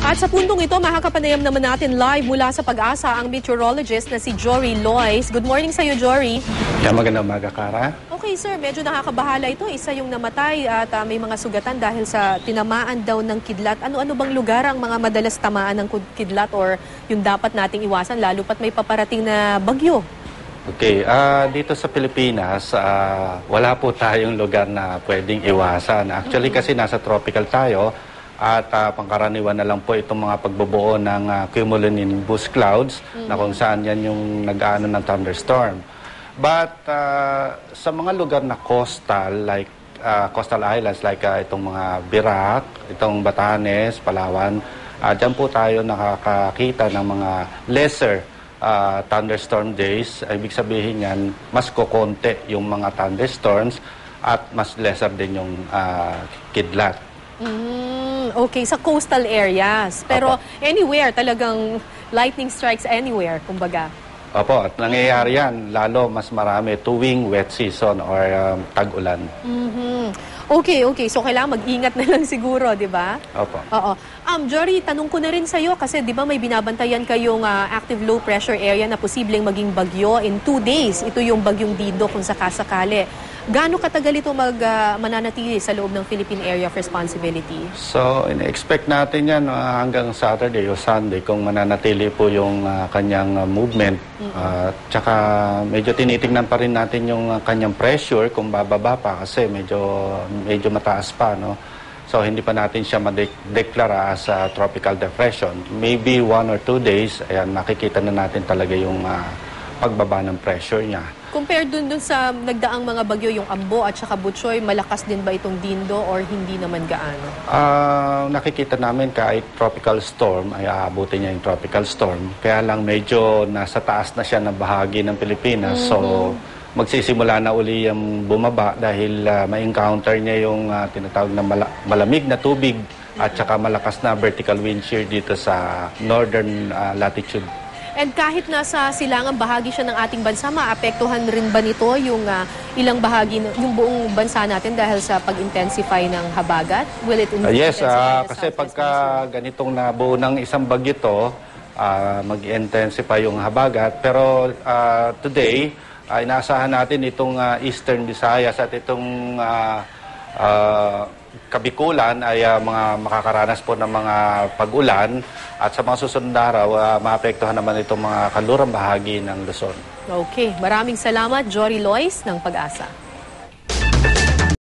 At sa puntong ito, makakapanayam naman natin live mula sa Pag-asa ang meteorologist na si Jory Lois. Good morning sa iyo, Jory. Magandang umaga, Kara. Okay, sir. Medyo nakakabahala ito. Isa yung namatay at may mga sugatan dahil sa tinamaan daw ng kidlat. Ano-ano bang lugar ang mga madalas tamaan ng kidlat or yung dapat nating iwasan lalo pat may paparating na bagyo? Okay, dito sa Pilipinas, wala po tayong lugar na pwedeng iwasan. Actually, kasi nasa tropical tayo at pangkaraniwan na lang po itong mga pagbubuo ng cumulonimbus clouds na kung saan yan yung nag-aano ng thunderstorm. But sa mga lugar na coastal, like coastal islands like itong mga Birac, itong Batanes, Palawan, dyan po tayo nakakakita ng mga lesser thunderstorm days. Ibig sabihin yan, mas kokonti yung mga thunderstorms at mas lesser din yung kidlat. Okay, sa coastal areas. Pero Opo. anywhere, talagang lightning strikes anywhere, kumbaga. Opo, at nangyayari yan, lalo mas marami tuwing wet season or tag-ulan. Okay. So kailangan mag-ingat na lang siguro, di ba? Opo. Oo. Jory, tanong ko na rin sa'yo kasi di ba may binabantayan kayong active low pressure area na posibleng maging bagyo in 2 days. Ito yung bagyong Dido kung sakasakali. Gaano katagal ito mananatili sa loob ng Philippine Area of Responsibility? So, in-expect natin yan hanggang Saturday o Sunday kung mananatili po yung kanyang movement. Tsaka medyo tinitingnan pa rin natin yung kanyang pressure kung bababa pa kasi medyo mataas pa, no? So, hindi pa natin siya madeklara as a tropical depression. Maybe 1 or 2 days, ayan, makikita na natin talaga yung pagbaba ng pressure niya. Compared dun sa nagdaang mga bagyo, yung Ambo at saka Butchoy, malakas din ba itong Dindo or hindi naman gaano? Nakikita namin kahit tropical storm, ay aabutin niya yung tropical storm. Kaya lang medyo nasa taas na siya na bahagi ng Pilipinas. So, magsisimula na uli yung bumaba dahil ma-encounter niya yung tinatawag na malamig na tubig at saka malakas na vertical wind shear dito sa northern latitude. And kahit nasa silangang bahagi siya ng ating bansa, maapektuhan rin ba nito yung ilang bahagi, yung buong bansa natin dahil sa pag-intensify ng habagat? Will it Yes, intensify kasi pagka ganitong nabuo ng isang bagyo to, mag-intensify yung habagat. Pero today, inaasahan natin itong Eastern Visayas at itong Kabikulan ay mga makakaranas po ng mga pag-ulan at sa mga susunod na araw, maapektuhan naman itong mga kanlurang bahagi ng Luzon. Okay, maraming salamat, Jory Lois ng Pag-asa.